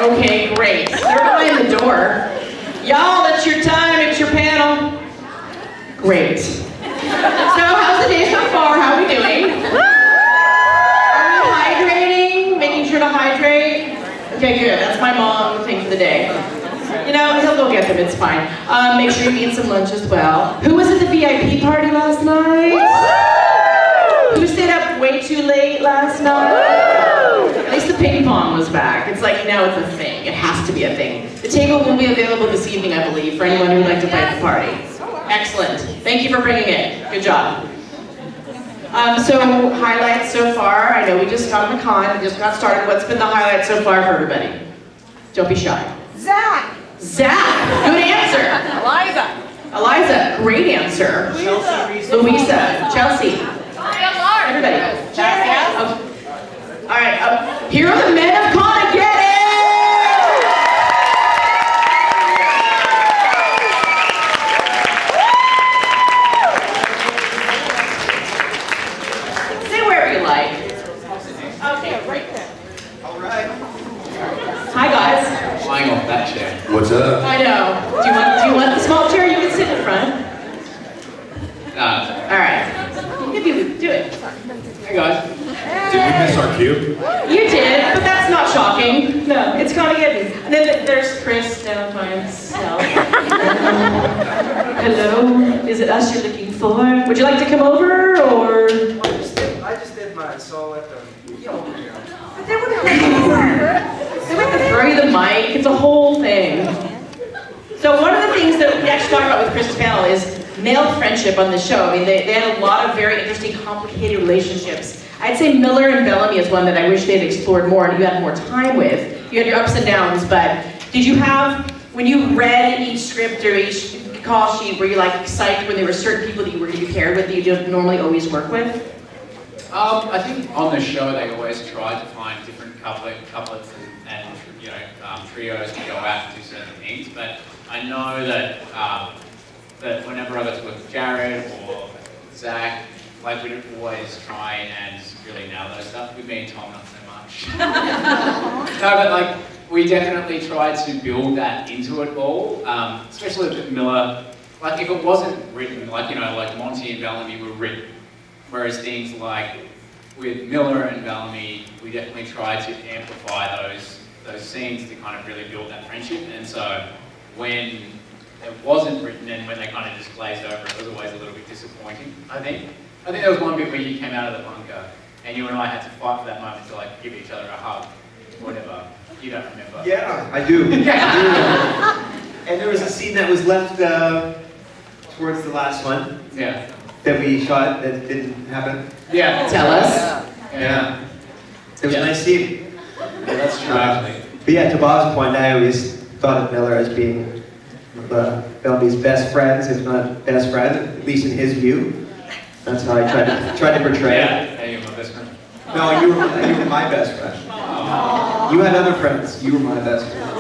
Okay, great. They're behind the door. Y'all, it's your time, it's your panel. Great. So, how's the day so far? How are we doing? Are we hydrating? Making sure to hydrate? Okay, good. That's my mom thing for the day. You know, he'll go get them, it's fine. Make sure you eat some lunch as well. Who was at the VIP party last night? Who stayed up way too late last night? At least the ping pong was back. It's like, now it's a thing. It has to be a thing. The table will be available this evening, I believe, for anyone who would like to play at the party. Excellent. Thank you for bringing it. Good job. So, highlights so far. I know we just got on the con, we just got started. What's been the highlight so far for everybody? Don't be shy. Zach. Zach, good answer. Eliza, great answer. Louisa, Chelsea. Everybody. All right, here are the men of Conageddon. Sit wherever you like. Okay, great. All right. Hi, guys. Flying off that chair. What's up? I know. Do you want the small chair? You can sit in front. No. All right. Do it. Hey guys. Did we miss our cue? You did, but that's not shocking. No, it's Conageddon. And then there's Chris down by himself. Hello. Is it us you're looking for? Would you like to come over, or? I just did mine, so I'll let them. But they wouldn't throw you the mic. It's a whole thing. So one of the things that we actually talk about with Chris's panel is male friendship on the show. I mean, they had a lot of very interesting, complicated relationships. I'd say Miller and Bellamy is one that I wish they'd explored more and you had more time with. You had your ups and downs, but did you have, when you read each script or each call sheet, were you like excited when there were certain people that you were going to be paired with that you don't normally always work with? I think on the show they always try to find different couplets and you know, trios to go out and do certain things, but I know that that whenever I got to work with Jared or Zach, like we'd always try and really nail those stuff. With me and Tom, not so much. No, but like we definitely tried to build that into it all, especially with Miller. Like if it wasn't written, like you know, like Monty and Bellamy were written, whereas things like with Miller and Bellamy, we definitely tried to amplify those scenes to kind of really build that friendship. And so when it wasn't written and when they kind of just glazed over, it was always a little bit disappointing, I think. I think there was one bit where you came out of the bunker and you and I had to fight for that moment to like give each other a hug, whatever. You don't remember. Yeah, I do. And there was a scene that was left towards the last one. Yeah. That we shot that didn't happen. Yeah. Tell us. Yeah. It was a nice scene. Yeah, that's true actually. But yeah, to Bob's point, I always thought of Miller as being Bellamy's best friends, if not best friend, at least in his view. That's how I tried to portray it. Yeah, you're my best friend. No, you were my best friend. You had other friends. You were my best friend.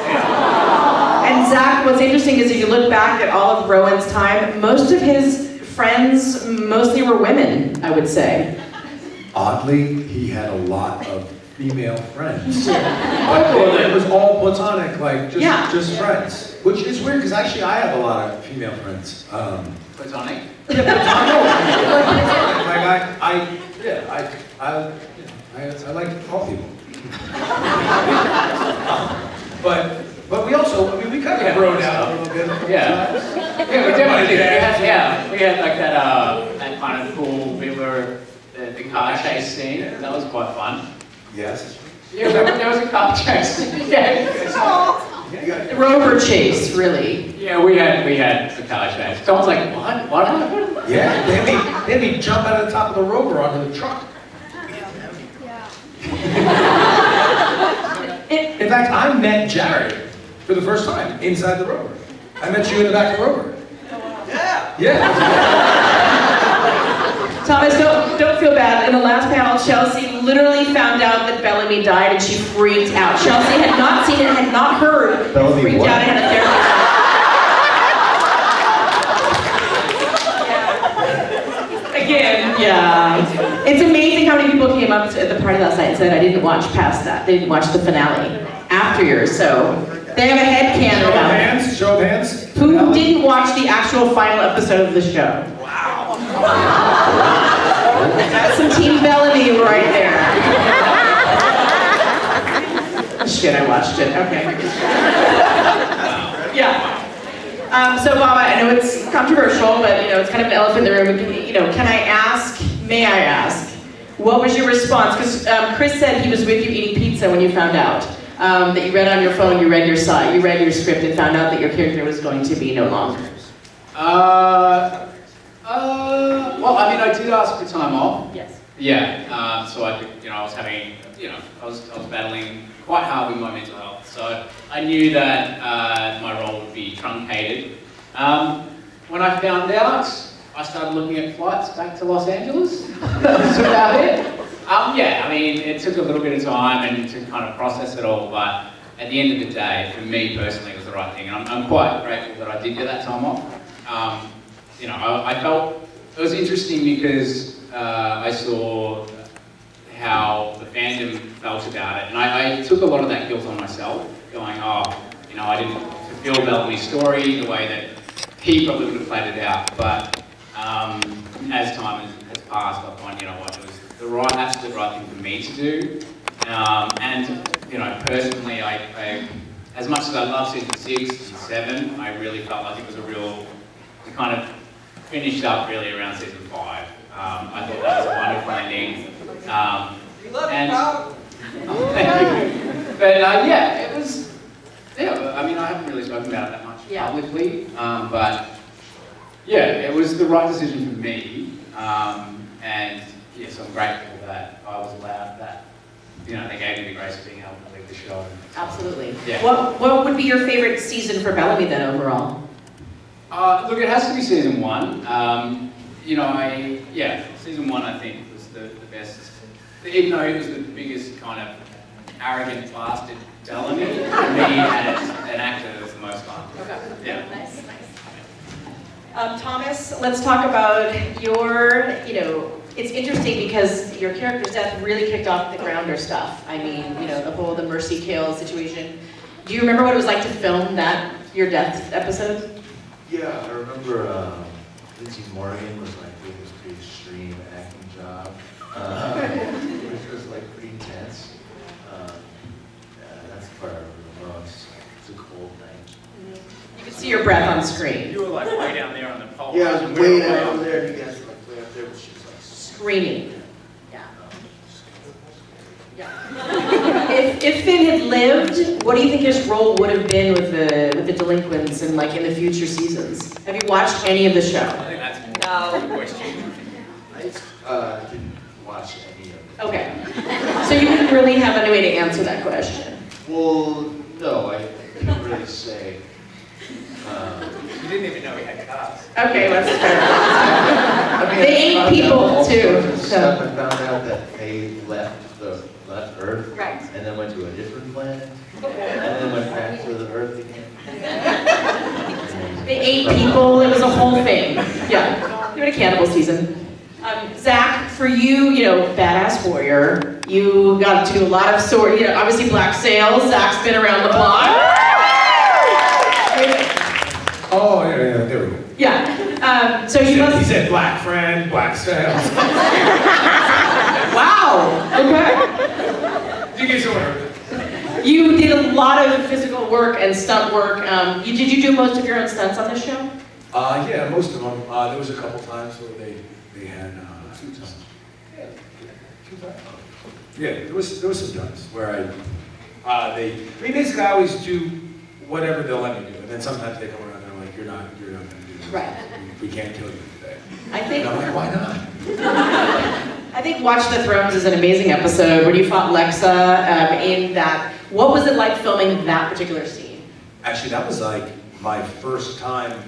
And Zach, what's interesting is if you look back at all of Rowan's time, most of his friends mostly were women, I would say. Oddly, he had a lot of female friends. But it was all platonic, like just friends. Which is weird, because actually I have a lot of female friends. Platonic? Yeah, platonic. I like to call people. But we also, I mean, we kind of grown out a little bit. Yeah. Yeah, we definitely did. We had like that kind of cool the car chase scene. That was quite fun. Yes. Yeah, there was a car chase. The Rover chase, really. Yeah, we had the car chase. Someone's like, what? What happened? Yeah, they had me jump out of the top of the rover onto the truck. In fact, I met Jared for the first time inside the rover. I met you in the back of the rover. Yeah. Thomas, don't feel bad. In the last panel, Chelsea literally found out that Bellamy died and she freaked out. Chelsea had not seen it, had not heard, Bellamy freaked what? out and had a therapy. Again, yeah. It's amazing how many people came up at the party last night and said, I didn't watch past that. They didn't watch the finale after yours. So they have a headcanon Show of about it. hands, show of hands. Who didn't watch the actual final episode of the show? Wow. That's some Team Bellamy right there. Shit, I watched it. Okay. Yeah. So Bob, I know it's controversial, but it's kind of an elephant in the room. Can I ask? May I ask? What was your response? Because Chris said he was with you eating pizza when you found out that you read on your phone, you read your script, and found out that your character was going to be no longer. Well, I mean, I did ask for time off. Yes. Yeah. So I could, I was having, I was battling quite hard with my mental health. So I knew that my role would be truncated. When I found out, I started looking at flights back to Los Angeles. That's about it. Yeah, I mean, it took a little bit of time and to kind of process it all, but at the end of the day, for me personally, it was the right thing. And I'm quite grateful that I did get that time off. I felt it was interesting because I saw how the fandom felt about it, and I took a lot of that guilt on myself, going, I didn't fulfill Bellamy's story the way that he probably would have played it out, but as time has passed, I find, it was the absolute right thing for me to do, and personally, I as much as I love season 6 and 7, I really felt like it was it kind of finished up really around season 5. I thought that was a wonderful ending. You love it, Bob. Thank you. But yeah, it was. Yeah, I mean, I haven't really spoken about it that much publicly, but yeah, it was the right decision for me, and yes, I'm grateful that I was allowed that. They gave me the grace of being able to leave the show. Absolutely. Yeah. What would be your favorite season for Bellamy then overall? Look, it has to be season 1. Season 1 I think was the best. Even though it was the biggest kind of arrogant bastard Bellamy, for me as an actor, it was the most fun. Okay. Yeah. Nice. Thomas, let's talk about your, it's interesting because your character's death really kicked off the Grounder stuff. I mean, the Mercy Kill situation. Do you remember what it was like to film your death episode? Yeah, I remember Lindsay Morgan was my biggest pretty extreme acting job, which was pretty intense. That's the part I remember most. It's a cold night. You could see your breath on screen. You were way down there on the pole. Yeah, I was way down over there, and you guys were way up there, but she was Screaming. Yeah. If Finn had lived, what do you think his role would have been with the delinquents and in the future seasons? Have you watched any of the show? I think that's more of a question. I didn't watch any of it. Okay. So you didn't really have any way to answer that question. Well, no, I couldn't really say. You didn't even know we had cars. Okay, let's start. I mean, They ate I found people, out all too, sorts of so- stuff. I found out that they left Earth, Right. and then went to a different planet, and then went back to the Earth again. They ate people. It was a whole thing. Yeah. Give it a cannibal season. Zach, for you, badass warrior. You got to do a lot of obviously Black Sails. Zach's been around the block. Oh, yeah, there we go. Yeah. So you He must. said black friend, black sales. Wow. Okay. You get somewhere. You did a lot of physical work and stunt work. Did you do most of your own stunts on this show? Yeah, most of them. There was a couple times where they had some. Yeah, there was some times where basically I always do whatever they'll let me do, and then sometimes they come around and they're like, you're not going to do this. Right. We can't kill you today. I think. And I'm like, why not? I think Watch the Thrones is an amazing episode where you fought Lexa in that. What was it like filming that particular scene? Actually, that was my first time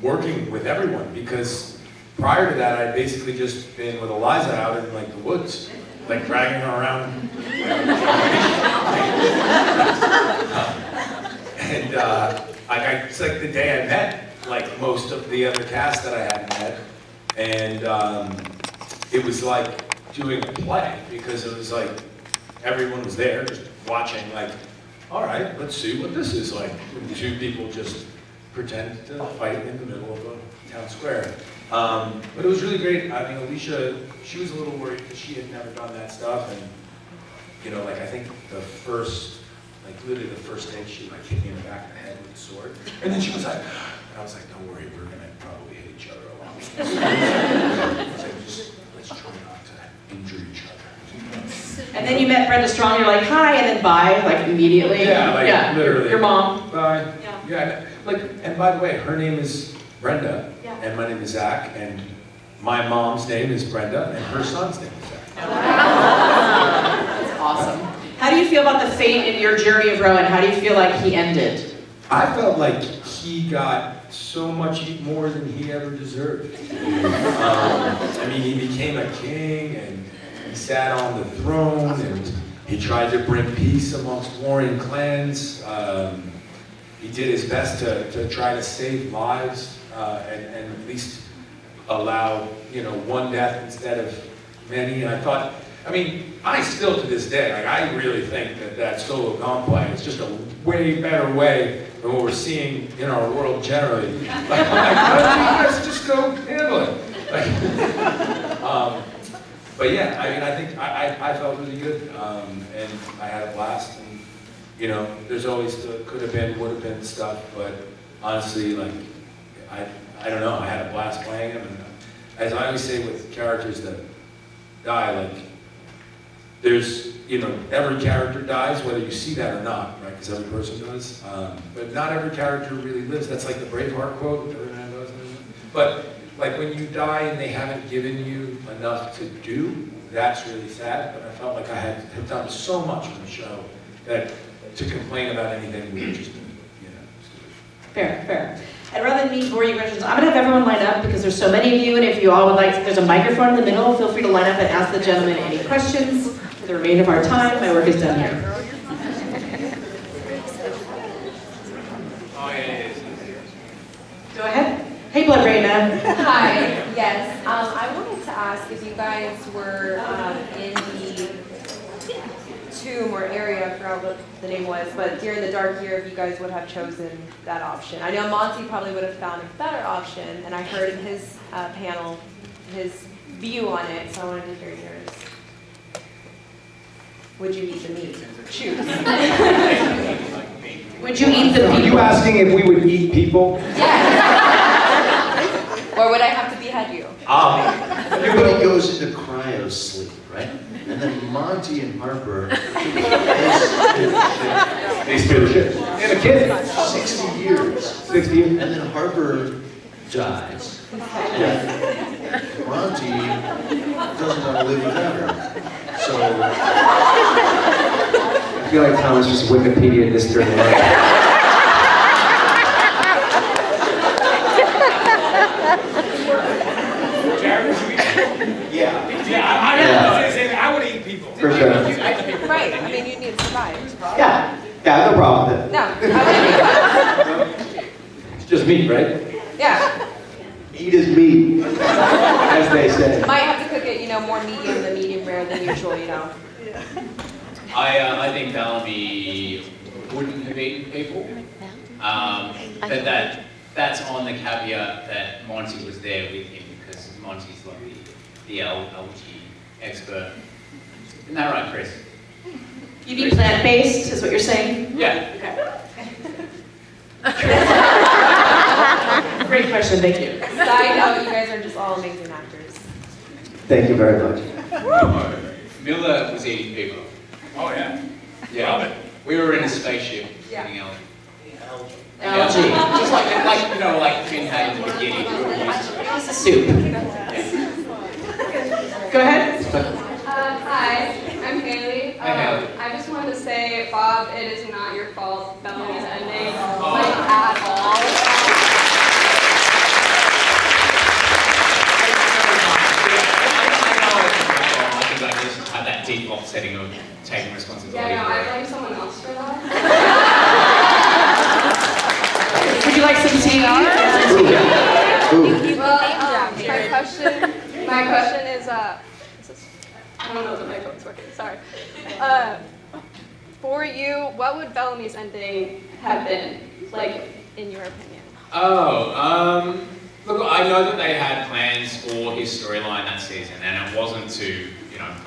working with everyone, because prior to that, I'd basically just been with Eliza out in the woods, dragging her around. And it's the day I met most of the other cast that I hadn't met, and it was like doing a play, because it was everyone was there just watching all right, let's see what this is like. When two people just pretend to fight in the middle of a town square. But it was really great. I mean, Alicia, she was a little worried because she had never done that stuff. And, you know, like I think literally the first day, she like hit me in the back of the head with a sword. And then she was like, and I was like, don't worry, we're gonna probably hit each other a lot. I was like, just let's try not to injure each other. And then you met Brenda Strong, you're like, hi, and then bye, like immediately. Yeah, literally. Your mom. Bye. Yeah. And by the way, her name is Brenda, and my name is Zach, and my mom's name is Brenda, and her son's name is Zach. That's awesome. How do you feel about the fate in your journey of Rowan? How do you feel like he ended? I felt like he got so much more than he ever deserved. I mean, he became a king, and he sat on the throne, and he tried to bring peace amongst warring clans. He did his best to try to save lives and at least allow, you know, one death instead of many. And I still to this day, like, I really think that solo gunplay is just a way better way than what we're seeing in our world generally. Like, why don't you guys just go handle it? But yeah, I mean, I think I felt really good, and I had a blast. And, you know, there's always the could have been, would have been stuff, but honestly, like, I don't know, I had a blast playing them. And as I always say with characters that die, like, there's, you know, every character dies, whether you see that or not, right? Because every person does. But not every character really lives. That's like the Braveheart quote, everyone knows. But like when you die and they haven't given you enough to do, that's really sad. But I felt like I had done so much for the show that to complain about anything would just be, you know. Fair. And rather than me bore you questions, I'm gonna have everyone line up because there's so many of you, and if you all would like, there's a microphone in the middle, feel free to line up and ask the gentleman any questions. For the remainder of our time, my work is done here. Oh, yeah. Go ahead. Hey, Blood Rain Man. Hi, yes. I wanted to ask if you guys were in the tomb or area, I forgot what the name was, but during the dark year, if you guys would have chosen that option. I know Monty probably would have found a better option, and I heard in his panel his view on it, so I wanted to hear yours. Would you eat the meat? Choose. Would you eat the Are you people? asking if we would eat people? Yes. Or would I have to behead you? Everybody goes into cryo sleep, right? And then Monty and Harper, They steal shit. And a kid. 60 years. 60 years. And then Harper dies. And Monty doesn't want to live without her. So, I feel like Thomas just Wikipedia this during the night. yeah. I would eat people. For sure. Right. I mean, you need to survive. Yeah, no problem with it. No. I would It's just meat, right? yeah. Eat is meat, as they say. Might have to cook it, you know, more medium than medium rare than usual, you know. I think Bellamy wouldn't have eaten people, but that's on the caveat that Monty was there with him because Monty's like the LG expert. Isn't that right, Chris? You'd be plant-based, is what you're saying? Yeah. Great question, thank you. Side note, you guys are just all amazing actors. Thank you very much. Miller was eating people. Oh, yeah. Yeah. Love it. We were in a spaceship Yeah. eating algae. Algae. Just like you know, like Finn had in the beginning. We were used to it. It's a soup. Go ahead. Hi, I'm Haley. Hi, Haley. I just wanted to say, Bob, it is not your fault Bellamy's ending, like, at all. I think I just had that default setting of taking responsibility. Yeah, no, for I it. blame someone else for that. Would you like some tea? Well, my question is, I don't know if the microphone's working, sorry. for you, what would Bellamy's ending have been, like, in your opinion? Look, I know that they had plans for his storyline that season, and it wasn't to,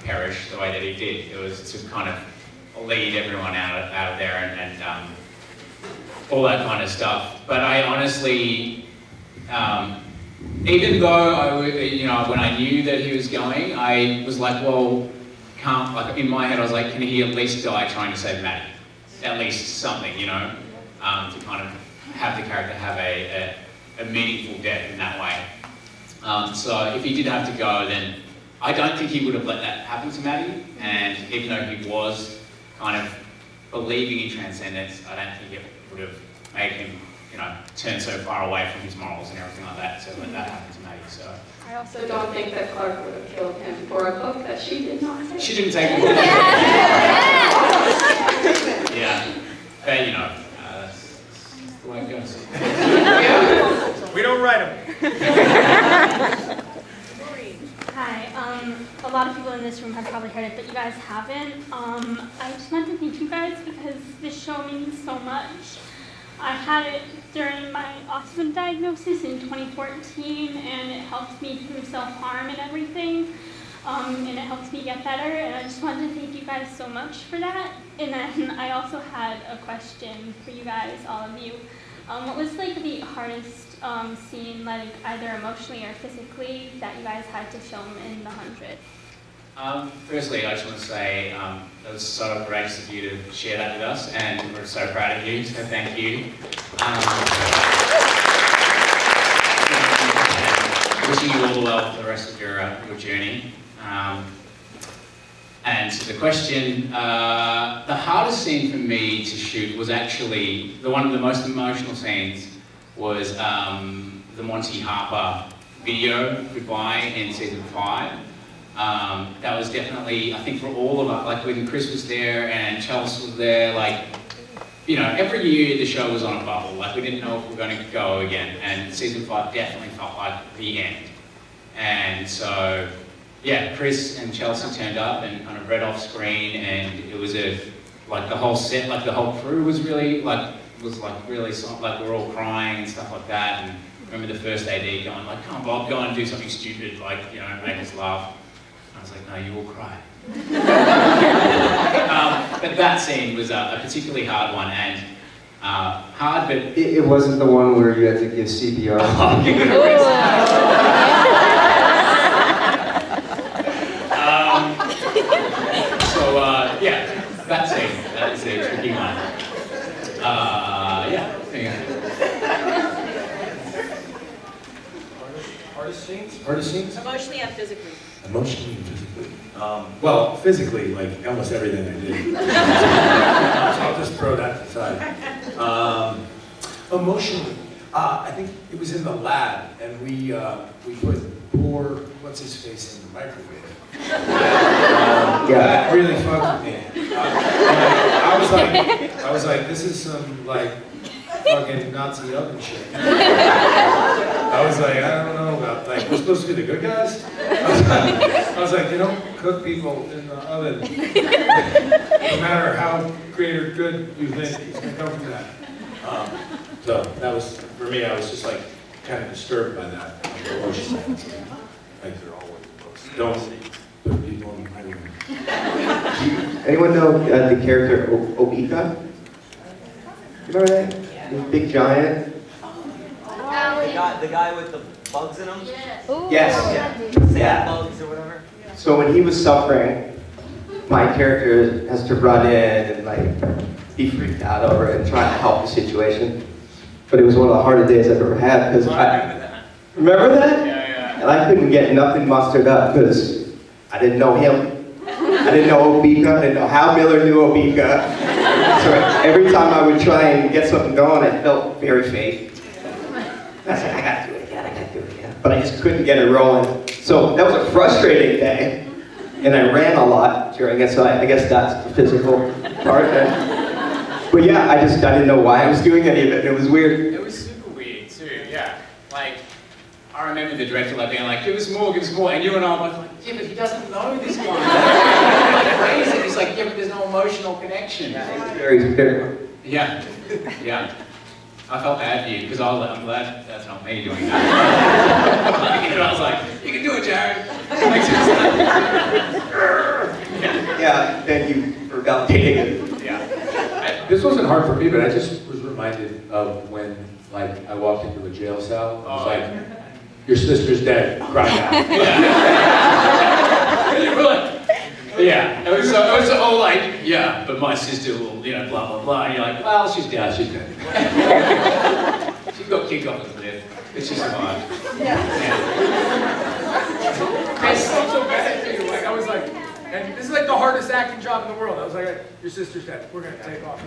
perish the way that he did. It was to kind of lead everyone out of there and all that kind of stuff. But I honestly, even though when I knew that he was going, I was like, well, in my head I was like, can he at least die trying to save Maddie? At least something, to kind of have the character have a meaningful death in that way. So if he did have to go, then I don't think he would have let that happen to Maddie. And even though he was kind of believing in transcendence, I don't think it would have made him, turn so far away from his morals and everything like that to let that happen to Maddie. So I also don't think that Clark would have killed him for a book that she did not take. she didn't take it. Yeah, but that's the way it goes. We don't write them. Hi, a lot of people in this room have probably heard it, but you guys haven't. I just want to thank you guys because this show means so much. I had it during my autism diagnosis in 2014, and it helped me through self-harm and everything, and it helped me get better, and I just wanted to thank you guys so much for that. And then I also had a question for you guys, all of you. What was like the hardest scene, like either emotionally or physically, that you guys had to film in The 100? Firstly, I just want to say it was so courageous of you to share that with us, and we're so proud of you, so thank you. Wishing you all the well for the rest of your journey. And to the question, the hardest scene for me to shoot was actually, one of the most emotional scenes was the Monty Harper video, Goodbye, in season 5. That was definitely, I think for all of us, like when Chris was there and Chelsea was there, like, every year the show was on a bubble, like we didn't know if we were going to go again, and season 5 definitely felt like the end. And so, yeah, Chris and Chelsea turned up and kind of read off screen, and it was like the whole set, like the whole crew was really, like we're all crying and stuff like that. And I remember the first AD going like, come on Bob, go and do something stupid, like, make us laugh. I was like, no, you will cry. But that scene was a particularly hard one, and hard, but... It wasn't the one where you had to give CPR. Yeah, that scene, that is a tricky one. Yeah, there you go. Hardest scenes? Emotionally and physically. Emotionally and physically. Well, physically, like almost everything I did. So I'll just throw that aside. Emotionally, I think it was in the lab, and we put poor, what's his face, in the microwave. That really fucked with me. I was like, this is some like fucking Nazi oven shit. I was like, I don't know about, like, we're supposed to be the good guys? I was like, you don't cook people in the oven. No matter how great or good you think it's gonna come from that. So that was, for me, I was just like, kind of disturbed by that. Like, don't put people in the microwave. Anyone know the character Obika? You remember that? The big giant? The guy with the bugs in him? Yes. Sand bugs or whatever? So when he was suffering, my character has to run in and like be freaked out over it and try to help the situation. But it was one of the hardest days I've ever had because remember that? Yeah. And I couldn't get nothing mustered up because I didn't know him. I didn't know Obika. I didn't know how Miller knew Obika. So every time I would try and get something going, I felt very fake. I was like, I gotta do it again. But I just couldn't get it rolling. So that was a frustrating day. And I ran a lot during it, so I guess that's the physical part. But yeah, I didn't know why I was doing any of it. It was weird. It was super weird too, yeah. Like, I remember the director like being like, give us more, and you and I were both like, yeah, but he doesn't know this one. Like crazy. He's like, yeah, but there's no emotional connection. Very, very. Yeah, yeah. I felt bad for you because I'm glad that's not me doing that. I was like, you can do it, Jared. Yeah, then you for validating it. Yeah. This wasn't hard for me, but I just was reminded of when, like, I walked into a jail cell. And I was like, your sister's dead. Cry now. Yeah, it was all like, yeah, but my sister will, blah, blah, blah. And you're like, well, she's dead. Yeah, she's dead. She got kicked off the cliff. It's just survived. I felt so bad too. Like I was like, and this is like the hardest acting job in the world. I was like, your sister's dead. We're gonna take off.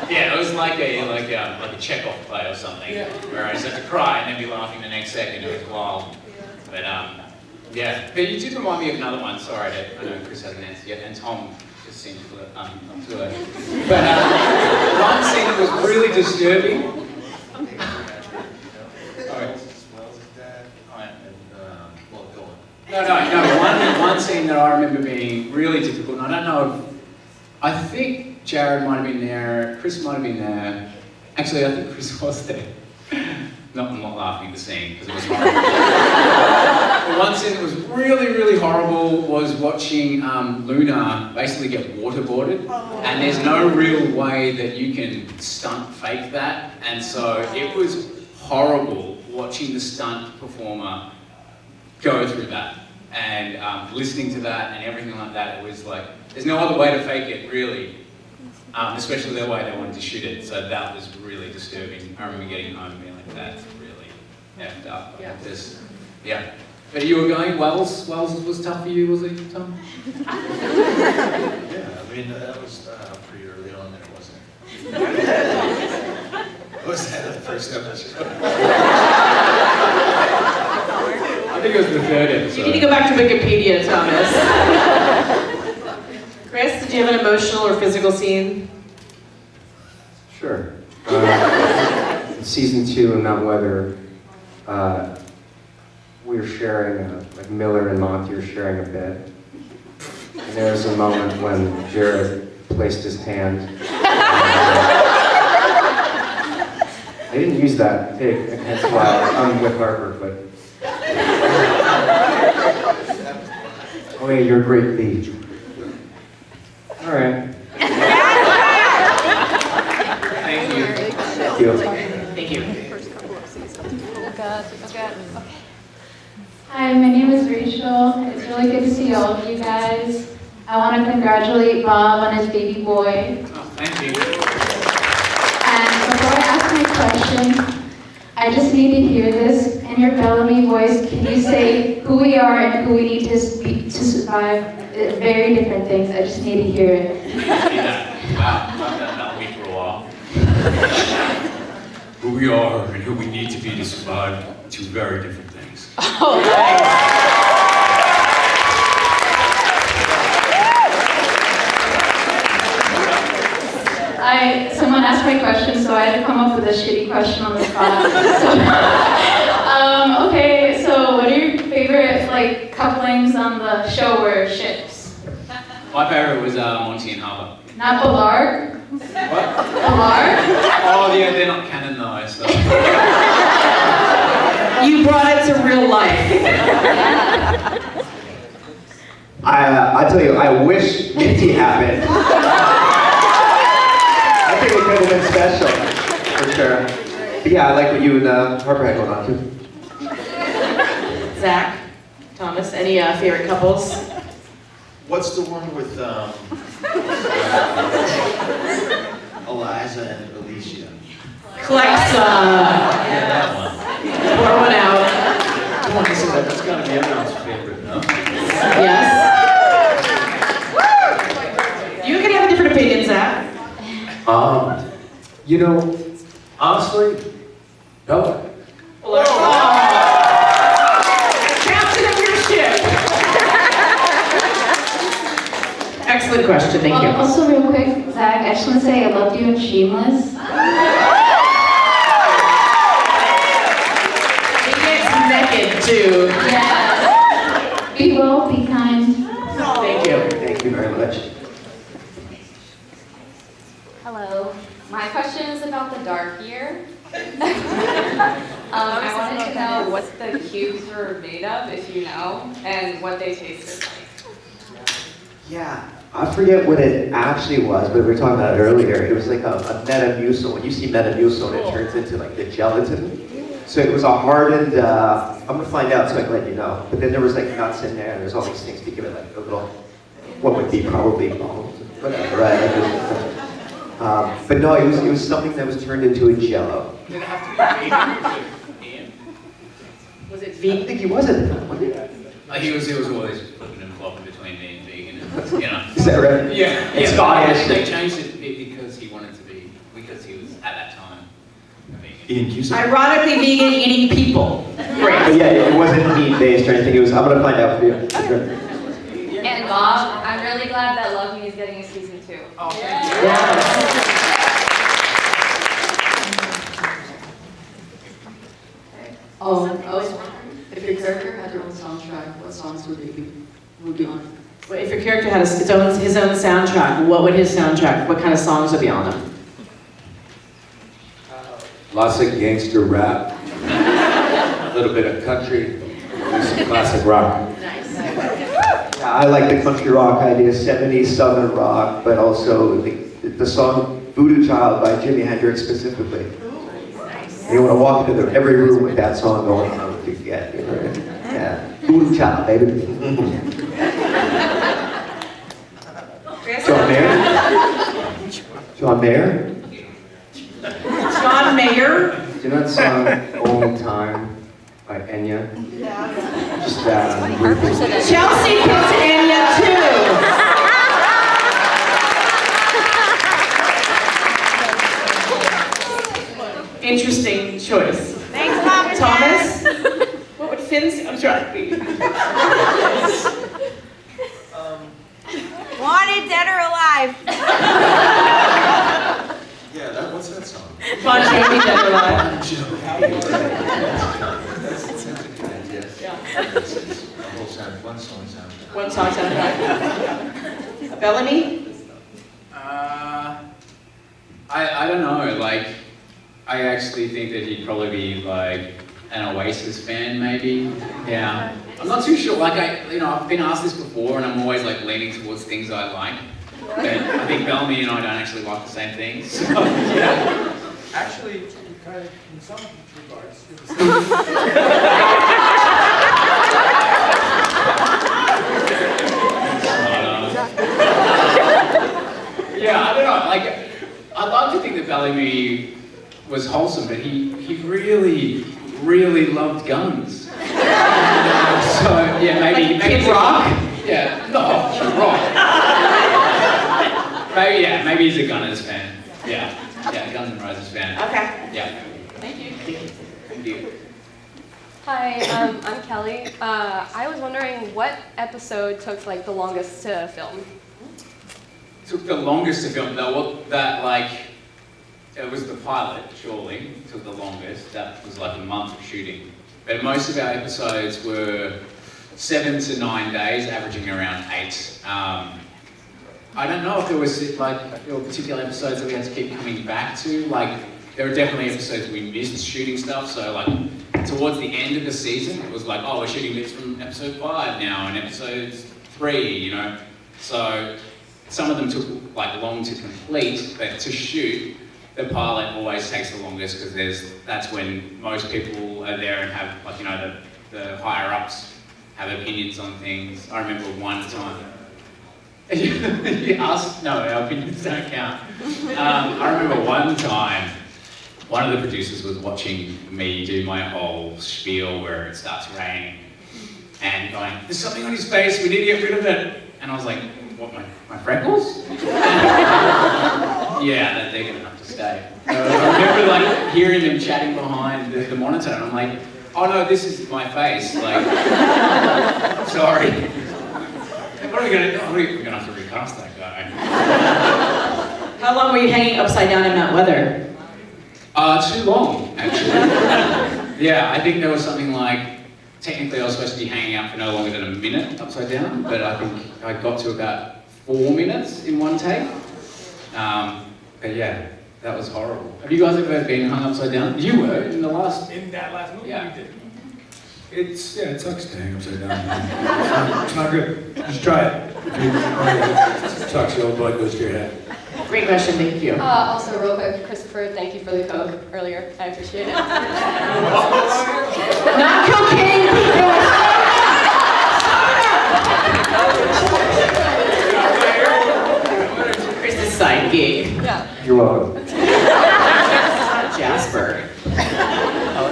Yeah, it was like a Chekhov play or something, where I just had to cry and then be laughing the next second. It was wild. But yeah. But you did remind me of another one. Sorry, I know Chris hasn't answered yet, and Tom just seemed to it. But one scene that was really disturbing. No. One scene that I remember being really difficult, and I don't know if, I think Jared might have been there, Chris might have been there. Actually, I think Chris was there. No, I'm not laughing at the scene, because it was horrible. But one scene that was really, really horrible was watching Luna basically get waterboarded, and there's no real way that you can stunt fake that, and so it was horrible watching the stunt performer go through that. And listening to that and everything like that, it was like, there's no other way to fake it, really. Especially the way they wanted to shoot it. So that was really disturbing. I remember getting home and being like, that's really effed up. Yeah. Yeah. But you were going, Wells was tough for you, was it, Tom? Yeah, I mean, that was pretty early on there, wasn't it? Was that the first episode? I think it was the third episode. You need to go back to Wikipedia, Thomas. Chris, did you have an emotional or physical scene? Sure. In season 2 of Mount Weather, we were sharing, like Miller and Monty were sharing a bed. And there was a moment when Jared placed his hand. I didn't use that take, that's why I'm with Harper, but. Oh yeah, you're a great lead. All right. Thank you. Thank you. Thank you. Hi, my name is Rachel. It's really good to see all of you guys. I want to congratulate Bob on his baby boy. Oh, thank you. And before I ask my question, I just need to hear this in your Bellamy voice. Can you say who we are and who we need to speak to survive? Very different things. I just need to hear it. Yeah. Wow, that'll be for a while. Who we are and who we need to be to survive, two very different things. Oh, nice. Someone asked my question, so I had to come up with a shitty question on the spot. Okay, so what are your favorite couplings on the show where ships? My favorite was Monty and Harper. Not Ballard? What? Ballard? Oh, yeah, they're not canon though, so. You brought it to real life. I tell you, I wish Minty happened. I think it could have been special, for sure. But yeah, I like what you and Harper had going on too. Zach, Thomas, any favorite couples? What's the one with Eliza and Alicia? Clexa. Yeah, that one. Pour one out. That's gotta be everyone's favorite, no? Yes. You can have a different opinion, Zach. You know, honestly, Bella. Captain of your ship. Excellent question, thank you. Also, real quick, Zach, I just want to say I loved you in Shameless. He gets naked too. Yes. Be well, be kind. Thank you. Thank you very much. Hello. My question is about the dark year. I wanted to know what the cubes were made of, if you know, and what they tasted like. Yeah, I forget what it actually was, but we were talking about it earlier. It was like a Metamucil. When you see Metamucil, it turns into like the gelatin. So it was a hardened, I'm gonna find out so I can let you know. But then there was like nuts in there, and there's all these things to give it like a little, what would be probably bones, whatever, right? But no, it was something that was turned into a jello. Did it have to be vegan? Ian? Was it I vegan? think he was at the time, wasn't he? He was always flipping and flopping between being vegan and, you know. Is that right? Yeah. It's yeah, Scottish. They changed it because he wanted to be, because he was at that time a vegan. Ian Cusack. Ironically vegan eating people. But Great. yeah, it wasn't meat-based or anything. It was, I'm gonna find out for you. And Bob, I'm really glad that Love Me is getting a season 2. Oh, thank you. I was wondering if your character had their own soundtrack, what songs would be on it? Well, if your character had his own soundtrack, what would his soundtrack, what kind of songs would be on them? Lots of gangster rap, a little bit of country, and some classic rock. Yeah, I like the country rock idea, 70s Southern rock, but also the song Voodoo Child by Jimi Hendrix specifically. You want to walk into every room with that song going on to get, you know, yeah. Voodoo Child, baby. John Mayer? John Mayer? John Mayer? Do you know that song, Old Time, by Enya? Just that. Chelsea picked Enya too. Interesting choice. Thanks, Mom and Thomas? What would Finn say? I'm trying. Wanted, dead or alive. Yeah, what's that song? Bon Jovi, Dead or Alive. One song soundtrack. One song soundtrack. Bellamy? I don't know, like, I actually think that he'd probably be like an Oasis fan, maybe. Yeah. I'm not too sure, like I've been asked this before and I'm always like leaning towards things I like. But I think Bellamy and I don't actually like the same things. So, yeah. Actually, kind of, in some regards, you're the Yeah, I don't know, like, I'd love to think that Bellamy was wholesome, but he really, really loved guns. So, yeah, maybe... Like Kid Rock? Yeah, no, Kid Rock. Maybe he's a Gunners fan. Yeah, Guns N' Roses fan. Okay. Yeah. Thank you. Thank you. Hi, I'm Kelly. I was wondering what episode took like the longest to film? Took the longest to film, though, it was the pilot, surely, took the longest. That was like a month of shooting. But most of our episodes were 7 to 9 days, averaging around 8. I don't know if there was particular episodes that we had to keep coming back to. Like, there were definitely episodes we missed shooting stuff. So like, towards the end of the season, it was like, oh, we're shooting bits from episode 5 now and episode 3, you know. So some of them took like long to complete, but to shoot, the pilot always takes the longest because that's when most people are there and have, like, you know, the higher ups have opinions on things. I remember one time. You asked? No, our opinions don't count. I remember one time, one of the producers was watching me do my whole spiel where it starts raining and going, there's something on his face, we need to get rid of it. And I was like, what, my freckles? Yeah, they're gonna have to stay. I remember like hearing them chatting behind the monitor and I'm like, oh no, this is my face, like, sorry. What are we gonna do? We're gonna have to recast that guy. How long were you hanging upside down in that weather? Too long, actually. Yeah, I think there was something like technically I was supposed to be hanging out for no longer than a minute upside down, but I think I got to about 4 minutes in one take. But yeah, that was horrible. Have you guys ever been hung upside down? You were in the last. In that last movie, Yeah. we did. It sucks to hang upside down. It's not good. Just try it. It sucks, your blood goes to your head. Great question, thank you. Also, real quick, Christopher, thank you for the Coke earlier. I appreciate it. Not cocaine, Chris is psychic. Yeah. You're welcome. Jasper.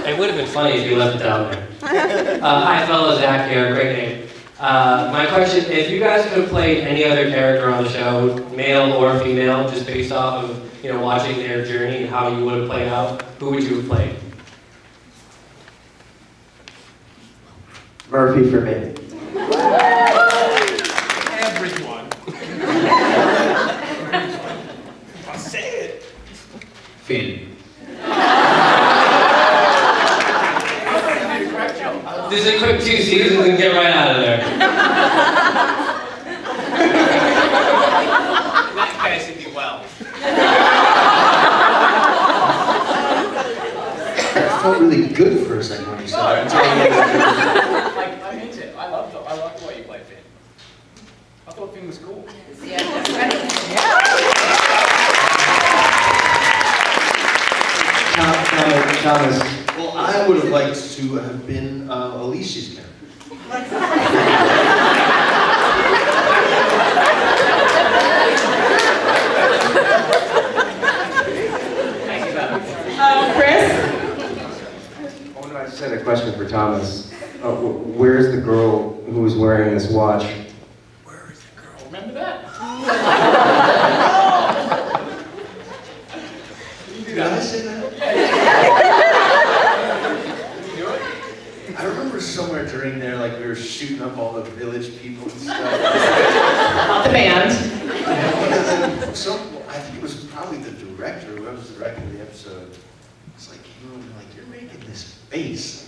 It would have been funny if you left it down there. Hi, fellow Zach here. Great name. My question: if you guys could have played any other character on the show, male or female, just based off of watching their journey and how you would have played out, who would you have played? Murphy for me. Everyone. I'll say it. Finn. This is a quick 2 seasons and get right out of there. In that case, it'd be well. I felt really good for a second when you said that. Like, I meant it. I loved the way you played Finn. I thought Finn was cool. Thomas. Well, I would have liked to have been Alicia's character. Chris? Oh no, I just had a question for Thomas. Where's the girl who was wearing this watch? Where is the girl? Remember that? Did I say that? I remember somewhere during there, like we were shooting up all the village people and stuff. Not the band. So I think it was probably the director, whoever was directing the episode. It's like, you're making this face.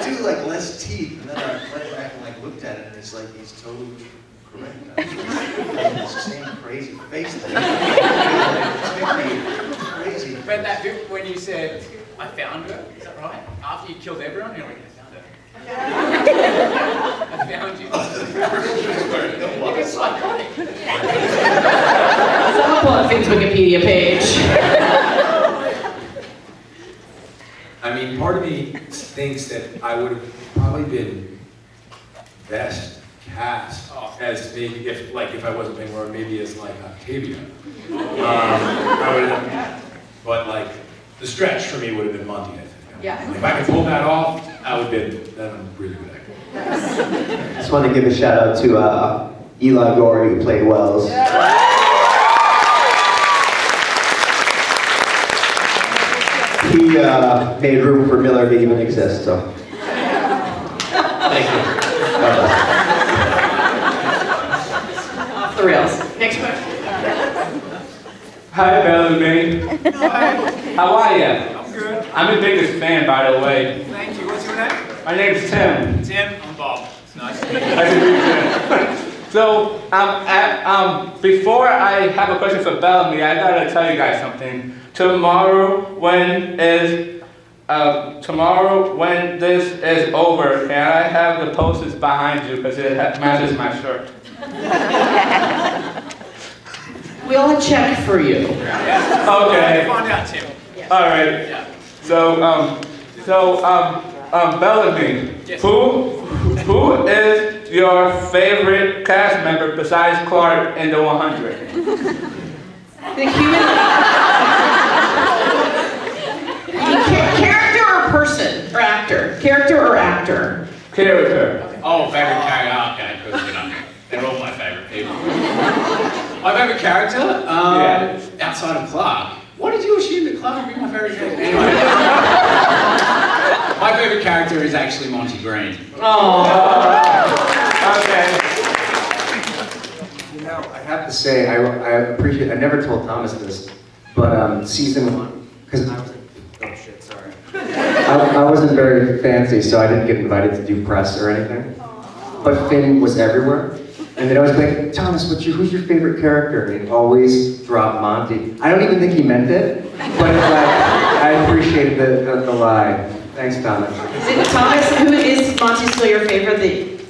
Do like less teeth, and then I went back and looked at it, and it's like he's totally correct. It's the same crazy face thing. It's making me crazy. But that bit when you said, I found her, is that right? After you killed everyone, you're like, I found her. I found you. You're psychotic. Someone pull up Finn's Wikipedia page. I mean, part of me thinks that I would have probably been best cast as maybe if I wasn't playing more, maybe as like Octavia. I would have, but like the stretch for me would have been Monty, I think. Yeah. If I could pull that off, I would have been then I'm really good actor. Just want to give a shout out to Eli Gorey who played Wells. He made room for Miller to even exist, so. Thank you. Off the rails. Next question. Hi, Bellamy. How are you? I'm good. I'm your biggest fan, by the way. Thank you. What's your name? My name's Tim. Tim. I'm Bob. It's nice to meet you. Nice to meet you. So, before I have a question for Bellamy, I gotta tell you guys something. Tomorrow, when this is over, can I have the posters behind you because it matches my shirt? We'll check for you. Okay. Find out, Tim. All right. Yeah. So, Bellamy, Yes. who is your favorite cast member besides Clark in the 100? The human. Character or person or actor? Character or actor? Character. Oh, favorite character. Okay, good. They're all my favorite people. My favorite character? Outside of Clark. Why did you assume that Clark would be my favorite character? Anyway. My favorite character is actually Monty Green. Oh. Okay. You know, I have to say, I appreciate, I never told Thomas this, but season 1, because I was like, oh shit, sorry. I wasn't very fancy, so I didn't get invited to do press or anything. But Finn was everywhere. And then I was like, Thomas, who's your favorite character? And he'd always drop Monty. I don't even think he meant it, but I appreciated the lie. Thanks, Thomas. Is it Thomas? Who is Monty still your favorite?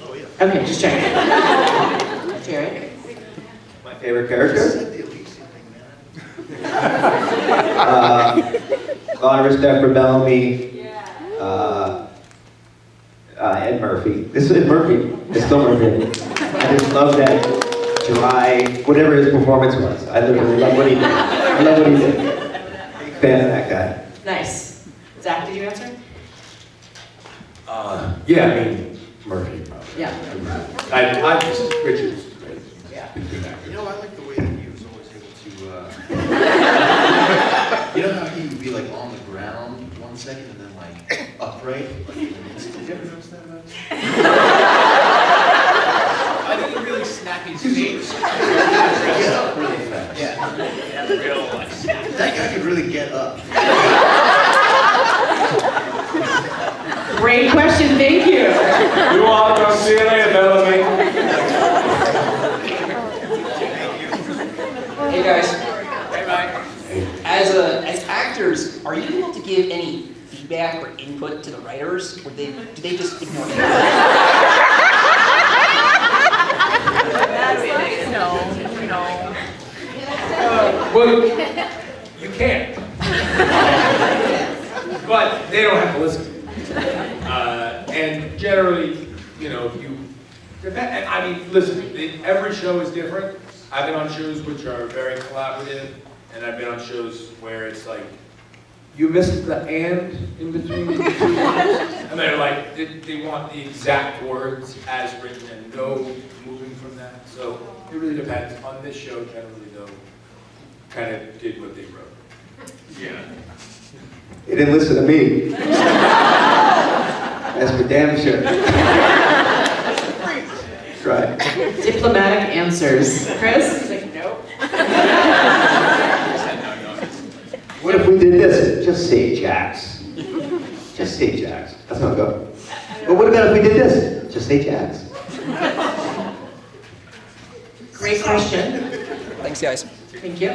Oh, yeah. Okay, just checking. Jared? My favorite character? A lot of respect for Bellamy. Ed Murphy. This is Ed Murphy. It's still Murphy. I just love that dry, whatever his performance was. I literally love what he did. I love what he did. Big fan of that guy. Nice. Zach, did you answer? Yeah, I mean, Murphy probably. Yeah. I just, Richard's great. Yeah. He's a good actor. You know, I like the way that he was always able to, you know how he would be like on the ground 1 second and then like upright? Like in an instant. Did you ever notice that about him? I didn't really snap his face. Get up really fast. Yeah, real like snap. That guy could really get up. Great question, thank you. You're welcome. See you later, Bellamy. Hey guys, Hey, Mike. as actors, are you able to give any feedback or input to the writers, or do they just ignore it? No. Well, you can. But they don't have to listen. And generally, you know, if you, I mean, listen, every show is different. I've been on shows which are very collaborative, and I've been on shows where it's like, you missed the and in between the two words. And they're like, they want the exact words as written and no moving from that. So it really depends. On this show, generally, though, kind of did what they wrote. Yeah. They didn't listen to me. That's for damn sure. That's right. Diplomatic answers. Chris? He's like, nope. What if we did this? Just say Jax. Just say Jax. That's how it goes. But what about if we did this? Just say Jax. Great question. Thanks, guys. Thank you.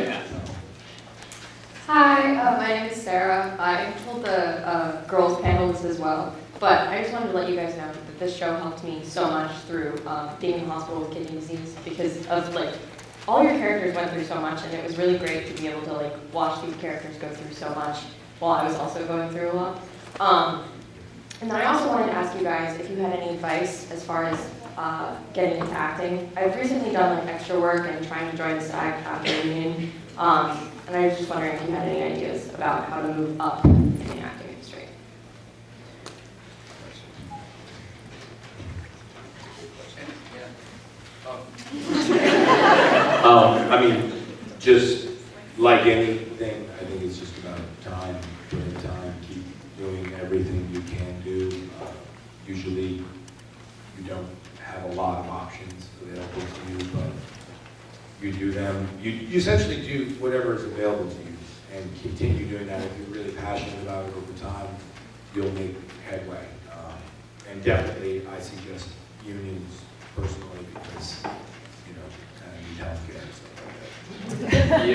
Hi, my name is Sarah. I told the girls panel this as well, but I just wanted to let you guys know that this show helped me so much through being in the hospital with kidney disease because of like all your characters went through so much, and it was really great to be able to like watch these characters go through so much while I was also going through a lot. And then I also wanted to ask you guys if you had any advice as far as getting into acting. I've recently done like extra work and trying to join the SAG after the union. And I was just wondering if you had any ideas about how to move up in the acting industry. I mean, just like anything, I think it's just about time, putting time, keep doing everything you can do. Usually, you don't have a lot of options available to you, but you do them. You essentially do whatever is available to you, and continue doing that. If you're really passionate about it over time, you'll make headway. And definitely, I suggest unions personally because kind of need healthcare and stuff like that.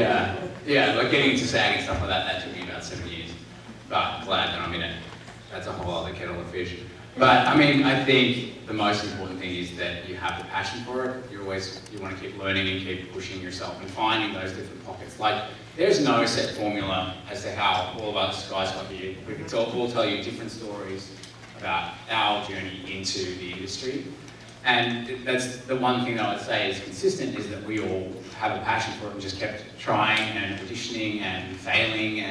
Yeah, like getting into SAG and stuff like that took me about 7 years. But glad that I'm in it. That's a whole other kettle of fish. But I mean, I think the most important thing is that you have the passion for it. You want to keep learning and keep pushing yourself and finding those different pockets. Like, there's no set formula as to how all of us guys got here. We'll tell you different stories about our journey into the industry. And that's the one thing that I would say is consistent, is that we all have a passion for it and just kept trying and auditioning and failing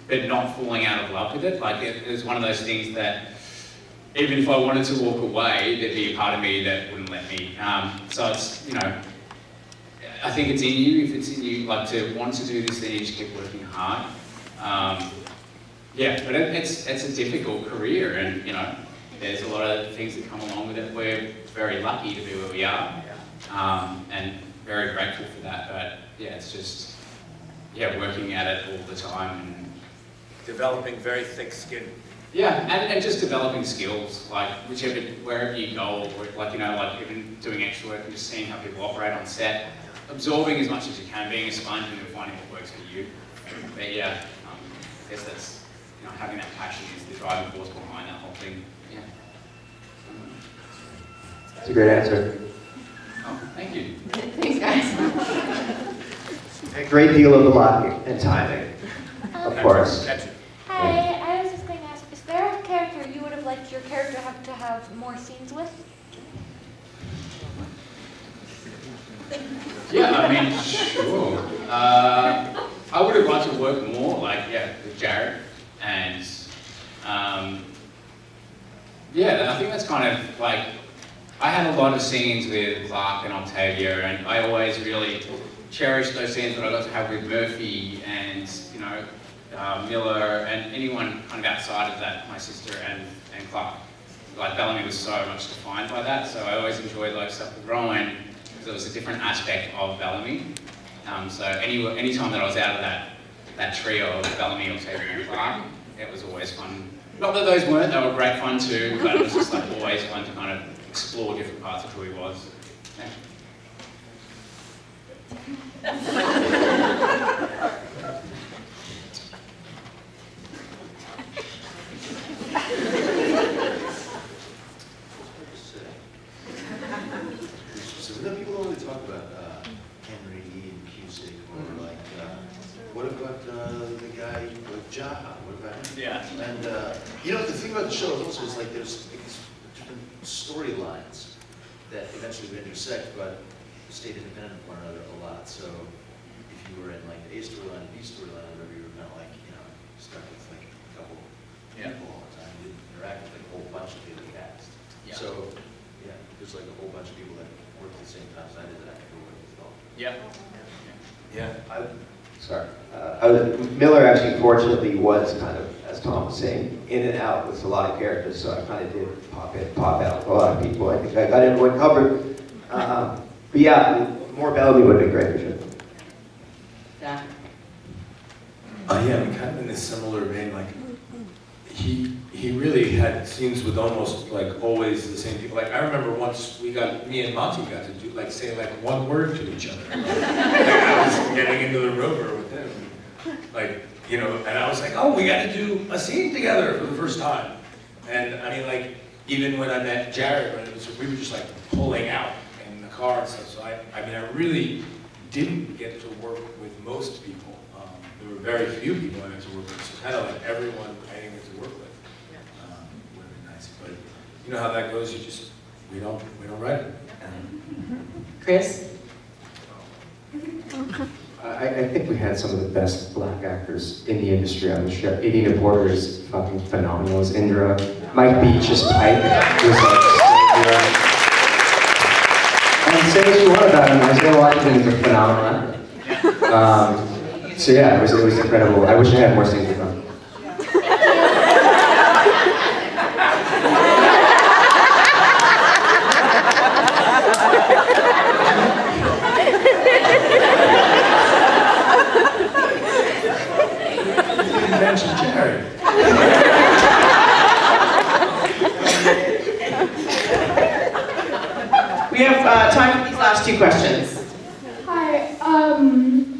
but not falling out of love with it. Like, it was one of those things that even if I wanted to walk away, there'd be a part of me that wouldn't let me. So it's, I think it's in you. If it's in you, like, to want to do this, then you just keep working hard. But it's a difficult career, and there's a lot of things that come along with it. We're very lucky to be where we are, and very grateful for that. But yeah, it's just working at it all the time and Developing very thick skin. Yeah, and just developing skills, like wherever you go, or like, you know, like even doing extra work and just seeing how people operate on set, absorbing as much as you can, being a sponge and then finding what works for you. But yeah, I guess that's, you know, having that passion is the driving force behind that whole thing. Yeah. That's a great answer. Oh, thank you. Thanks, guys. A great deal of luck and timing, of course. Hi, I was just going to ask, is there a character you would have liked your character to have more scenes with? Yeah, I mean, sure. I would have liked to work more, like, yeah, with Jared. And, yeah, I think that's kind of like, I had a lot of scenes with Clark and Octavia, and I always really cherished those scenes that I got to have with Murphy and, you know, Miller and anyone kind of outside of that, my sister and Clark. Like, Bellamy was so much defined by that, so I always enjoyed like stuff with Rowan, because it was a different aspect of Bellamy. So any time that I was out of that trio of Bellamy, Octavia and Clark, it was always fun. Not that those weren't, they were great fun too, but it was just like always fun to kind of explore different parts of who he was. So then people only talk about Henry and Cusick, or like, what about the guy like Jaha? What about him? Yeah. And you know, the thing about the show also is like there's these different storylines that eventually would intersect, but stayed independent of one another a lot. So if you were in like A storyline and B storyline, or whatever, you were kind of like, you know, stuck with like a couple people all the time. You didn't interact with like a whole bunch of daily cast. Yeah. So yeah, there's like a whole bunch of people that worked at the same time as I did that I never worked with all. Yep. Yeah. Sorry. Miller actually, fortunately, was kind of, as Tom was saying, in and out with a lot of characters, so I kind of did pop in, pop out with a lot of people. I think I got everyone covered. But yeah, more Bellamy would have been great for sure. Yeah. Yeah, kind of in a similar vein, like, he really had scenes with almost like always the same people. Like, I remember once me and Monty got to do, like, say like one word to each other. Like, I was getting into the rover with him. Like, you know, and I was like, oh, we got to do a scene together for the first time. And I mean, like, even when I met Jared, we were just like pulling out in the car and stuff. So I mean, I really didn't get to work with most people. There were very few people I got to work with. So kind of like everyone I didn't get to work with would have been nice. But you know how that goes. We don't write it. Chris? I think we had some of the best black actors in the industry on the show. Idina Porter is fucking phenomenal as Indra. Mike Beach's Pike was like and say what you want about him, Isaiah Washington is a phenomenal actor. So yeah, it was incredible. I wish I had more scenes with him. Mention Jared. We have time for these last two questions. Hi,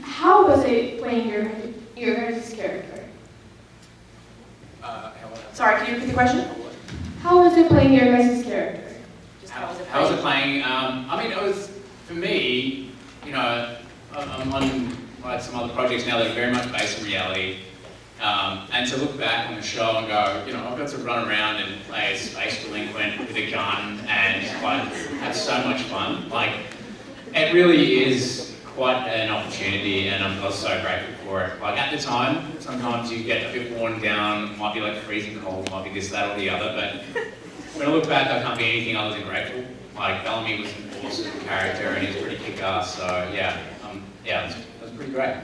how was it playing your guys' character? Sorry, can you repeat the question? How was it playing your guys' character? How was it playing? I mean, it was, for me, you know, I'm on like some other projects now that are very much based in reality. And to look back on the show and go, you know, I've got to run around and play a space delinquent with a gun and like have so much fun. Like, it really is quite an opportunity, and I was so grateful for it. Like, at the time, sometimes you get a bit worn down, might be like freezing cold, might be this, that, or the other, but when I look back, I can't be anything other than grateful. Like, Bellamy was an awesome character, and he was pretty kick-ass, so yeah, it was pretty great.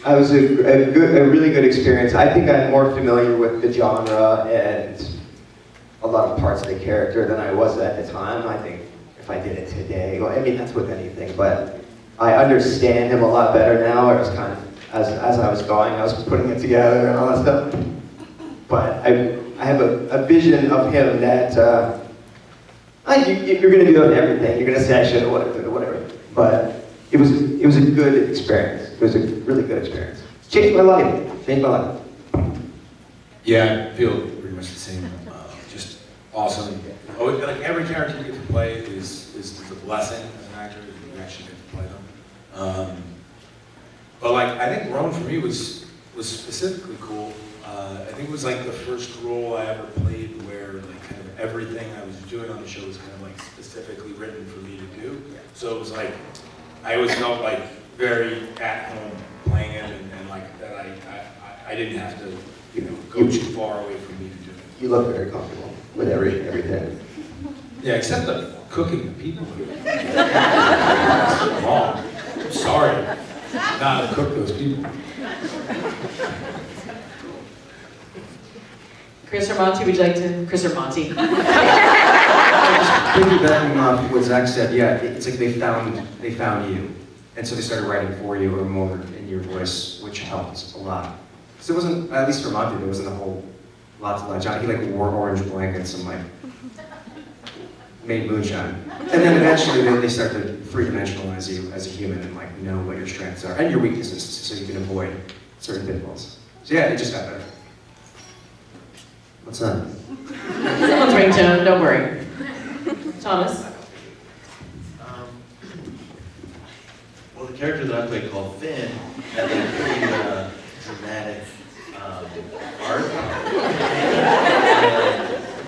It was a really good experience. I think I'm more familiar with the genre and a lot of parts of the character than I was at the time. I think if I did it today, well, I mean, that's with anything, but I understand him a lot better now. It was kind of as I was going. I was putting it together and all that stuff. But I have a vision of him that you're going to do everything. You're going to say I should or whatever. But it was a good experience. It was a really good experience. Changed my life. Changed my life. Yeah, I feel pretty much the same. Just awesome. Oh, like every character you get to play is a blessing as an actor. You actually get to play them. But like, I think Roan for me was specifically cool. I think it was like the first role I ever played where like kind of everything I was doing on the show was kind of like specifically written for me to do. So it was like, I always felt like very at home playing it and like that I didn't have to, go too far away from me to do it. You look very comfortable with everything. Yeah, except the cooking the people here. That's wrong. I'm sorry not to cook those people. Chris or Monty, would you like to? Chris or Monty? Just piggybacking off what Zach said, yeah, it's like they found you. And so they started writing for you or more in your voice, which helped a lot. So it wasn't, at least for Monty, there wasn't a whole lot to latch on. He like wore orange blankets and like made moonshine. And then eventually they start to three-dimensionalize you as a human and like know what your strengths are and your weaknesses so you can avoid certain pitfalls. So yeah, it just got better. What's that? Someone's ringtone, don't worry. Thomas? Well, the character that I played called Finn had a pretty dramatic arc.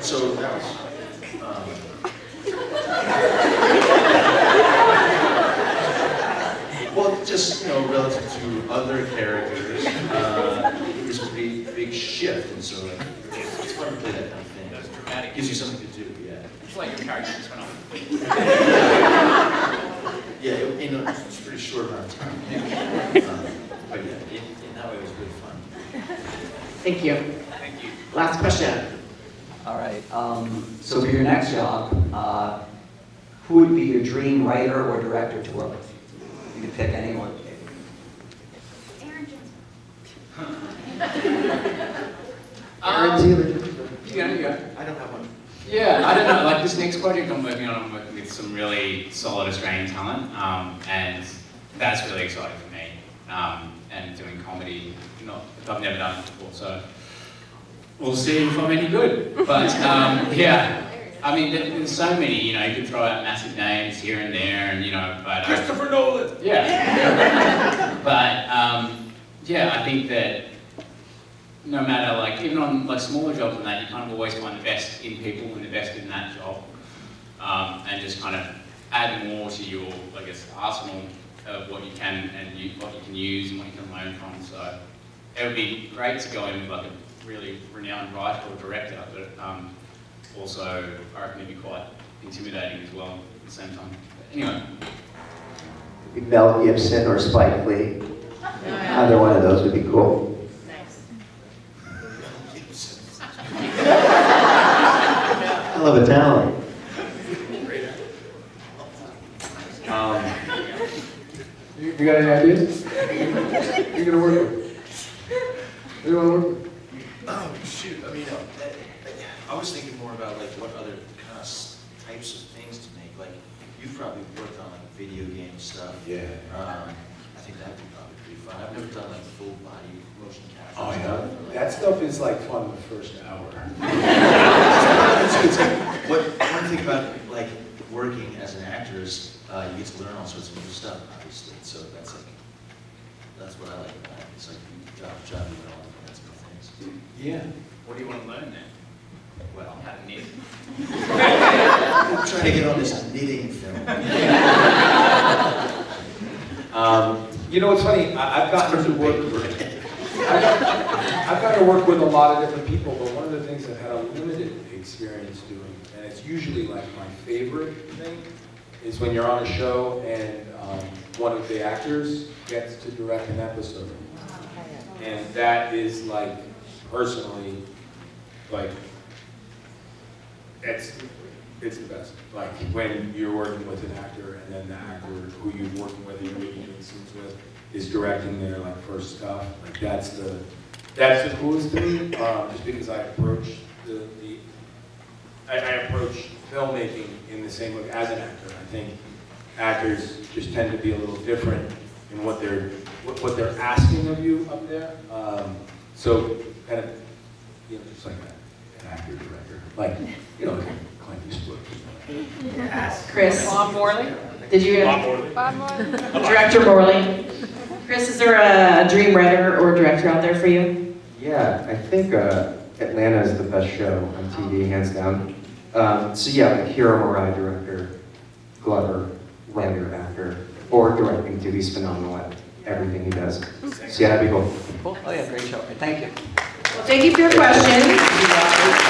So that was well, just relative to other characters, it was a big shift, and so like, it's fun to play that kind of thing. That's dramatic. Gives you something to do, yeah. It's like your character just went off. Yeah, it's a pretty short amount of time. But yeah, in that way it was really fun. Thank you. Thank you. Last question. All right. So for your next job, who would be your dream writer or director to work with? You could pick anyone. Yeah. I don't have one. Yeah, I don't know. Like this next project I'm working on, I'm working with some really solid Australian talent, and that's really exciting for me. And doing comedy, I've never done it before, so we'll see if I'm any good. But yeah, I mean, there's so many. You could throw out massive names here and there, and but Christopher Nolan. Yeah. But yeah, I think that no matter like even on like smaller jobs than that, you kind of always find the best in people and the best in that job, and just kind of add more to your, I guess, arsenal of what you can and what you can use and what you can learn from. So it would be great to go in with like a really renowned writer or director, but also I reckon it'd be quite intimidating as well at the same time. But anyway. Mel Gibson or Spike Lee. Either one of those would be cool. Hell of a talent. You got any ideas? You're gonna work with? Who do you want to work with? Oh shoot! I mean, I was thinking more about like what other kind of types of things to make. Like you've probably worked on like video game stuff. Yeah. I think that would probably be fun. I've never done like full body motion capture. Oh stuff. yeah, that stuff is like fun the first hour. It's like, one thing about like working as an actor is you get to learn all sorts of new stuff, obviously. So that's what I like about it. It's like you job you know all kinds of things. Yeah. What do you want to learn then? Well, How to knit. I'm trying to get on this knitting film. It's funny. I've gotten to work. I've gotten to work with a lot of different people, but one of the things I've had a limited experience doing, and it's usually like my favorite thing, is when you're on a show and one of the actors gets to direct an episode. And that is like, personally, like, it's the best. Like when you're working with an actor and then the actor who you're working with, you're really doing scenes with, is directing their like first stuff. Like that's the coolest to me, just because I approach I approach filmmaking in the same way as an actor. I think actors just tend to be a little different in what they're asking of you up there. So kind of, just like an actor director, like like Clint Eastwood. Chris. Bob Morley? Did you? Bob Morley. Director Morley. Chris, is there a dream writer or director out there for you? Yeah, I think Atlanta is the best show on TV, hands down. So yeah, like Hiro Murai, director, Glover, writer, actor, or directing too. He's phenomenal at everything he does. So yeah, that'd be cool. Cool. Oh yeah, great show. Thank you. Well, thank you for your question.